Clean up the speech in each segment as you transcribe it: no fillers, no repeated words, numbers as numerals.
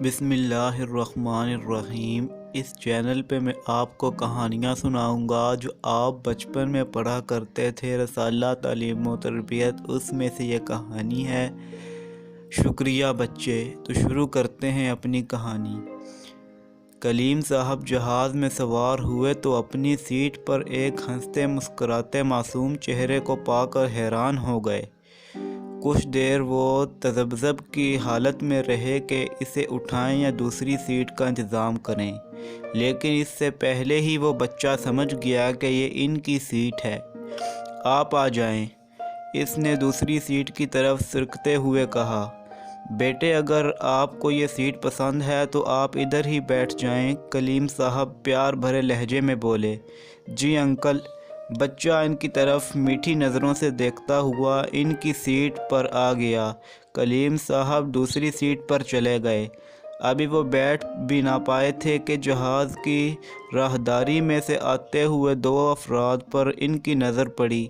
بسم اللہ الرحمن الرحیم۔ اس چینل پہ میں آپ کو کہانیاں سناؤں گا جو آپ بچپن میں پڑھا کرتے تھے۔ رسالہ تعلیم و تربیت اس میں سے یہ کہانی ہے۔ شکریہ بچے۔ تو شروع کرتے ہیں اپنی کہانی۔ کلیم صاحب جہاز میں سوار ہوئے تو اپنی سیٹ پر ایک ہنستے مسکراتے معصوم چہرے کو پا کر حیران ہو گئے۔ کچھ دیر وہ تذبذب کی حالت میں رہے کہ اسے اٹھائیں یا دوسری سیٹ کا انتظام کریں، لیکن اس سے پہلے ہی وہ بچہ سمجھ گیا کہ یہ ان کی سیٹ ہے۔ آپ آ جائیں، اس نے دوسری سیٹ کی طرف سرکتے ہوئے کہا۔ بیٹے اگر آپ کو یہ سیٹ پسند ہے تو آپ ادھر ہی بیٹھ جائیں، کلیم صاحب پیار بھرے لہجے میں بولے۔ جی انکل۔ بچہ ان کی طرف میٹھی نظروں سے دیکھتا ہوا ان کی سیٹ پر آ گیا۔ کلیم صاحب دوسری سیٹ پر چلے گئے۔ ابھی وہ بیٹھ بھی نہ پائے تھے کہ جہاز کی راہداری میں سے آتے ہوئے دو افراد پر ان کی نظر پڑی۔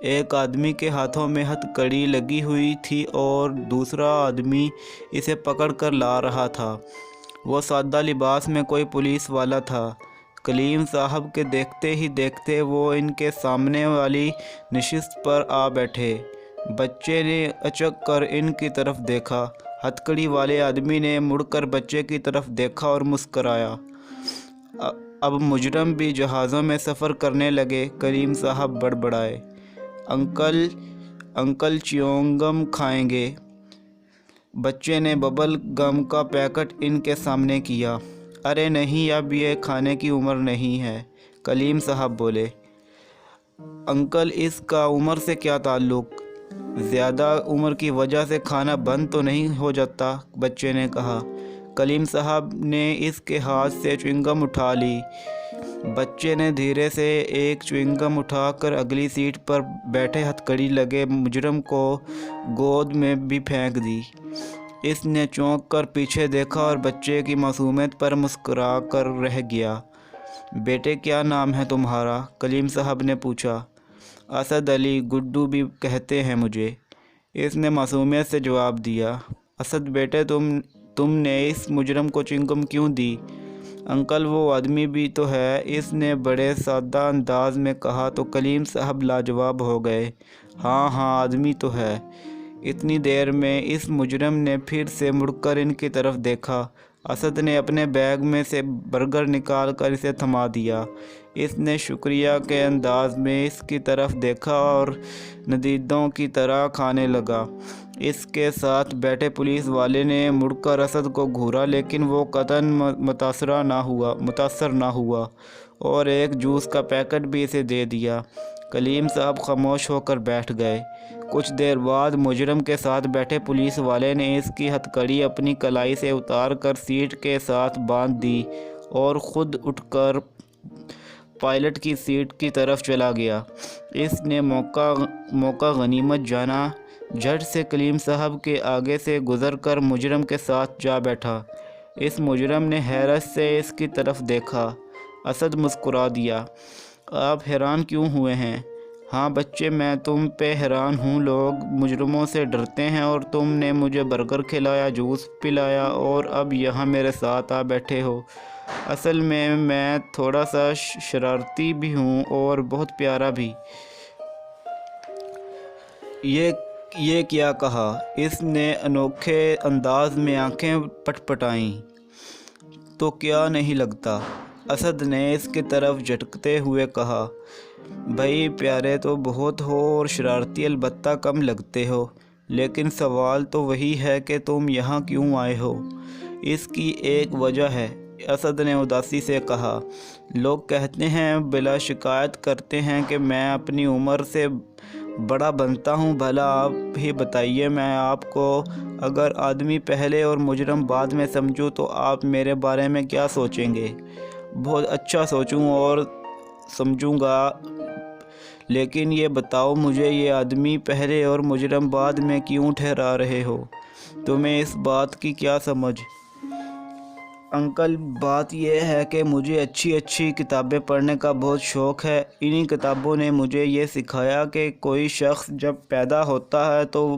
ایک آدمی کے ہاتھوں میں ہتھ کڑی لگی ہوئی تھی اور دوسرا آدمی اسے پکڑ کر لا رہا تھا۔ وہ سادہ لباس میں کوئی پولیس والا تھا۔ کلیم صاحب کے دیکھتے ہی دیکھتے وہ ان کے سامنے والی نشست پر آ بیٹھے۔ بچے نے اچک کر ان کی طرف دیکھا۔ ہتھکڑی والے آدمی نے مڑ کر بچے کی طرف دیکھا اور مسکرایا۔ اب مجرم بھی جہازوں میں سفر کرنے لگے، کلیم صاحب بڑبڑائے۔ انکل چیونگم کھائیں گے؟ بچے نے ببل گم کا پیکٹ ان کے سامنے کیا۔ ارے نہیں، اب یہ کھانے کی عمر نہیں ہے، کلیم صاحب بولے۔ انکل اس کا عمر سے کیا تعلق؟ زیادہ عمر کی وجہ سے کھانا بند تو نہیں ہو جاتا، بچے نے کہا۔ کلیم صاحب نے اس کے ہاتھ سے چوئنگم اٹھا لی۔ بچے نے دھیرے سے ایک چوئنگم اٹھا کر اگلی سیٹ پر بیٹھے ہتھکڑی لگے مجرم کو گود میں بھی پھینک دی۔ اس نے چونک کر پیچھے دیکھا اور بچے کی معصومیت پر مسکرا کر رہ گیا۔ بیٹے کیا نام ہے تمہارا؟ کلیم صاحب نے پوچھا۔ اسد علی، گڈو بھی کہتے ہیں مجھے، اس نے معصومیت سے جواب دیا۔ اسد بیٹے، تم نے اس مجرم کو چنگم کیوں دی؟ انکل وہ آدمی بھی تو ہے، اس نے بڑے سادہ انداز میں کہا تو کلیم صاحب لاجواب ہو گئے۔ ہاں آدمی تو ہے۔ اتنی دیر میں اس مجرم نے پھر سے مڑ کر ان کی طرف دیکھا۔ اسد نے اپنے بیگ میں سے برگر نکال کر اسے تھما دیا۔ اس نے شکریہ کے انداز میں اس کی طرف دیکھا اور ندیدوں کی طرح کھانے لگا۔ اس کے ساتھ بیٹھے پولیس والے نے مڑ کر اسد کو گھورا، لیکن وہ قطعاً متاثر نہ ہوا اور ایک جوس کا پیکٹ بھی اسے دے دیا۔ کلیم صاحب خاموش ہو کر بیٹھ گئے۔ کچھ دیر بعد مجرم کے ساتھ بیٹھے پولیس والے نے اس کی ہتھکڑی اپنی کلائی سے اتار کر سیٹ کے ساتھ باندھ دی اور خود اٹھ کر پائلٹ کی سیٹ کی طرف چلا گیا۔ اس نے موقع غنیمت جانا، جھٹ سے کلیم صاحب کے آگے سے گزر کر مجرم کے ساتھ جا بیٹھا۔ اس مجرم نے حیرت سے اس کی طرف دیکھا۔ اسد مسکرا دیا۔ آپ حیران کیوں ہوئے ہیں؟ ہاں بچے، میں تم پہ حیران ہوں۔ لوگ مجرموں سے ڈرتے ہیں اور تم نے مجھے برگر کھلایا، جوس پلایا اور اب یہاں میرے ساتھ آ بیٹھے ہو۔ اصل میں تھوڑا سا شرارتی بھی ہوں اور بہت پیارا بھی۔ یہ کیا کہا؟ اس نے انوکھے انداز میں آنکھیں پٹپٹائیں۔ تو کیا نہیں لگتا؟ اسد نے اس کی طرف جھٹکتے ہوئے کہا۔ بھائی پیارے تو بہت ہو اور شرارتی البتہ کم لگتے ہو، لیکن سوال تو وہی ہے کہ تم یہاں کیوں آئے ہو؟ اس کی ایک وجہ ہے، اسد نے اداسی سے کہا۔ لوگ کہتے ہیں، بلا شکایت کرتے ہیں کہ میں اپنی عمر سے بڑا بنتا ہوں۔ بھلا آپ ہی بتائیے، میں آپ کو اگر آدمی پہلے اور مجرم بعد میں سمجھوں تو آپ میرے بارے میں کیا سوچیں گے؟ بہت اچھا سوچوں اور سمجھوں گا، لیکن یہ بتاؤ مجھے، یہ آدمی پہلے اور مجرم بعد میں کیوں ٹھہرا رہے ہو؟ تمہیں اس بات کی کیا سمجھ؟ انکل بات یہ ہے کہ مجھے اچھی کتابیں پڑھنے کا بہت شوق ہے۔ انہی کتابوں نے مجھے یہ سکھایا کہ کوئی شخص جب پیدا ہوتا ہے تو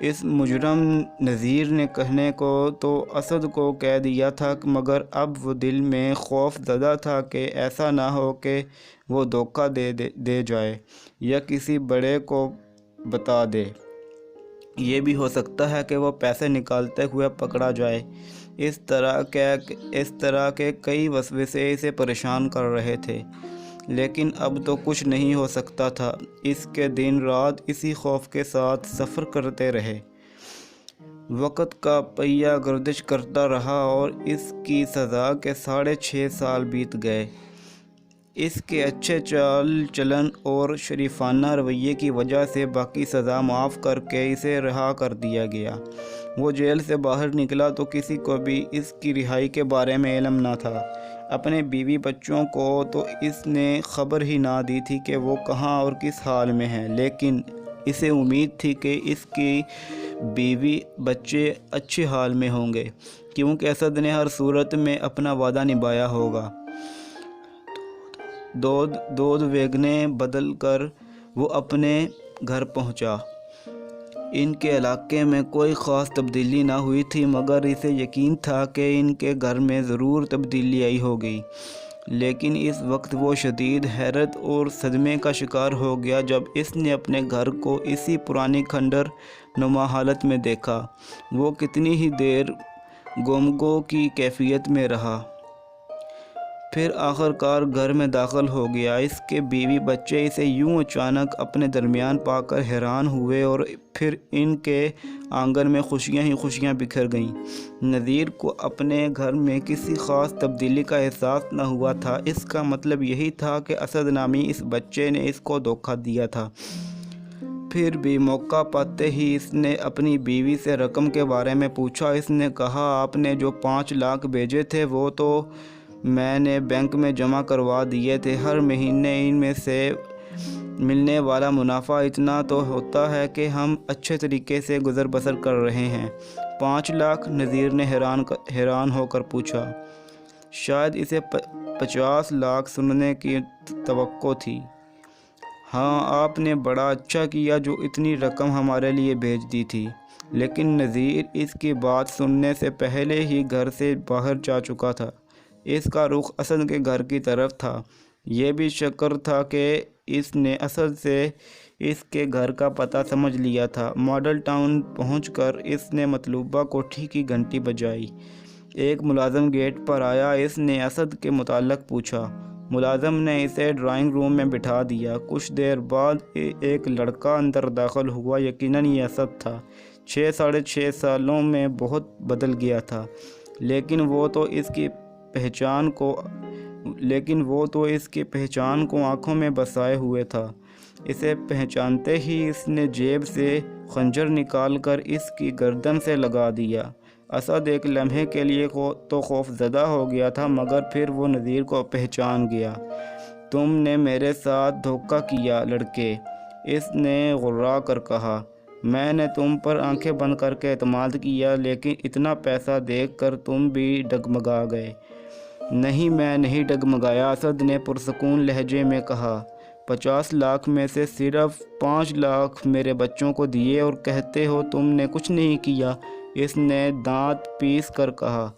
اس مجرم نذیر نے کہنے کو تو اسد کو کہہ دیا تھا، مگر اب وہ دل میں خوف زدہ تھا کہ ایسا نہ ہو کہ وہ دھوکہ دے جائے یا کسی بڑے کو بتا دے۔ یہ بھی ہو سکتا ہے کہ وہ پیسے نکالتے ہوئے پکڑا جائے۔ اس طرح کے کئی وسوسے اسے پریشان کر رہے تھے، لیکن اب تو کچھ نہیں ہو سکتا تھا۔ اس کے دن رات اسی خوف کے ساتھ سفر کرتے رہے۔ وقت کا پہیہ گردش کرتا رہا اور اس کی سزا کے 6.5 سال بیت گئے۔ اس کے اچھے چال چلن اور شریفانہ رویے کی وجہ سے باقی سزا معاف کر کے اسے رہا کر دیا گیا۔ وہ جیل سے باہر نکلا تو کسی کو بھی اس کی رہائی کے بارے میں علم نہ تھا۔ اپنے بیوی بچوں کو تو اس نے خبر ہی نہ دی تھی کہ وہ کہاں اور کس حال میں ہیں، لیکن اسے امید تھی کہ اس کی بیوی بچے اچھے حال میں ہوں گے، کیونکہ اسد نے ہر صورت میں اپنا وعدہ نبھایا ہوگا۔ دودھ ویگنے بدل کر وہ اپنے گھر پہنچا۔ ان کے علاقے میں کوئی خاص تبدیلی نہ ہوئی تھی، مگر اسے یقین تھا کہ ان کے گھر میں ضرور تبدیلی آئی ہوگی۔ لیکن اس وقت وہ شدید حیرت اور صدمے کا شکار ہو گیا جب اس نے اپنے گھر کو اسی پرانی کھنڈر نما حالت میں دیکھا۔ وہ کتنی ہی دیر گمگو کی کیفیت میں رہا، پھر آخرکار گھر میں داخل ہو گیا۔ اس کے بیوی بچے اسے یوں اچانک اپنے درمیان پا کر حیران ہوئے اور پھر ان کے آنگن میں خوشیاں ہی خوشیاں بکھر گئیں۔ نذیر کو اپنے گھر میں کسی خاص تبدیلی کا احساس نہ ہوا تھا۔ اس کا مطلب یہی تھا کہ اسد نامی اس بچے نے اس کو دھوکہ دیا تھا۔ پھر بھی موقع پاتے ہی اس نے اپنی بیوی سے رقم کے بارے میں پوچھا۔ اس نے کہا، آپ نے جو 5 لاکھ بھیجے تھے وہ تو میں نے بینک میں جمع کروا دیے تھے۔ ہر مہینے ان میں سے ملنے والا منافع اتنا تو ہوتا ہے کہ ہم اچھے طریقے سے گزر بسر کر رہے ہیں۔ 5 لاکھ؟ نذیر نے حیران ہو کر پوچھا۔ شاید اسے 50 لاکھ سننے کی توقع تھی۔ ہاں، آپ نے بڑا اچھا کیا جو اتنی رقم ہمارے لیے بھیج دی تھی۔ لیکن نذیر اس کی بات سننے سے پہلے ہی گھر سے باہر جا چکا تھا۔ اس کا رخ اسد کے گھر کی طرف تھا۔ یہ بھی شکر تھا کہ اس نے اسد سے اس کے گھر کا پتہ سمجھ لیا تھا۔ ماڈل ٹاؤن پہنچ کر اس نے مطلوبہ کوٹھی کی گھنٹی بجائی۔ ایک ملازم گیٹ پر آیا۔ اس نے اسد کے متعلق پوچھا۔ ملازم نے اسے ڈرائنگ روم میں بٹھا دیا۔ کچھ دیر بعد ایک لڑکا اندر داخل ہوا۔ یقیناً یہ اسد تھا۔ 6.5 سالوں میں بہت بدل گیا تھا، لیکن وہ تو اس کی پہچان کو آنکھوں میں بسائے ہوئے تھا۔ اسے پہچانتے ہی اس نے جیب سے خنجر نکال کر اس کی گردن سے لگا دیا۔ اسد ایک لمحے کے لیے تو خوف زدہ ہو گیا تھا، مگر پھر وہ نذیر کو پہچان گیا۔ تم نے میرے ساتھ دھوکہ کیا لڑکے، اس نے غرا کر کہا۔ میں نے تم پر آنکھیں بند کر کے اعتماد کیا، لیکن اتنا پیسہ دیکھ کر تم بھی ڈگمگا گئے۔ نہیں، میں نہیں ڈگمگایا، اسد نے پرسکون لہجے میں کہا۔ 50 لاکھ میں سے صرف 5 لاکھ میرے بچوں کو دیے اور کہتے ہو تم نے کچھ نہیں کیا، اس نے دانت پیس کر کہا۔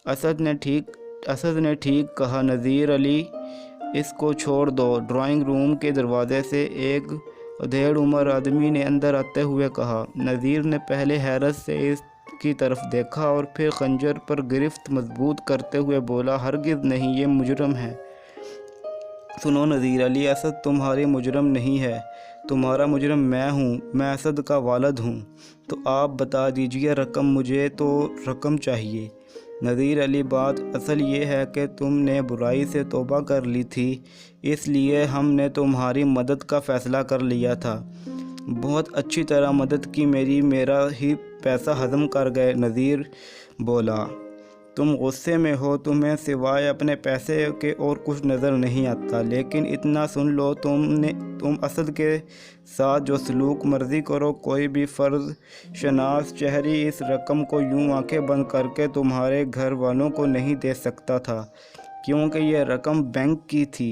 اسد نے ٹھیک کہا نذیر علی، اس کو چھوڑ دو، ڈرائنگ روم کے دروازے سے ایک ادھیڑ عمر آدمی نے اندر آتے ہوئے کہا۔ نذیر نے پہلے حیرت سے اس کی طرف دیکھا اور پھر خنجر پر گرفت مضبوط کرتے ہوئے بولا، ہرگز نہیں، یہ مجرم ہے۔ سنو نذیر علی، اسد تمہاری مجرم نہیں ہے، تمہارا مجرم میں ہوں، میں اسد کا والد ہوں۔ تو آپ بتا دیجئے رقم، مجھے تو رقم چاہیے۔ نذیر علی، بات اصل یہ ہے کہ تم نے برائی سے توبہ کر لی تھی، اس لیے ہم نے تمہاری مدد کا فیصلہ کر لیا تھا۔ بہت اچھی طرح مدد کی، میرا ہی پیسہ ہضم کر گئے۔ نذیر بولا، تم غصے میں ہو، تمہیں سوائے اپنے پیسے کے اور کچھ نظر نہیں آتا، لیکن اتنا سن لو، تم اسد کے ساتھ جو سلوک مرضی کرو، کوئی بھی فرض شناس شہری اس رقم کو یوں آنکھیں بند کر کے تمہارے گھر والوں کو نہیں دے سکتا تھا، کیونکہ یہ رقم بینک کی تھی۔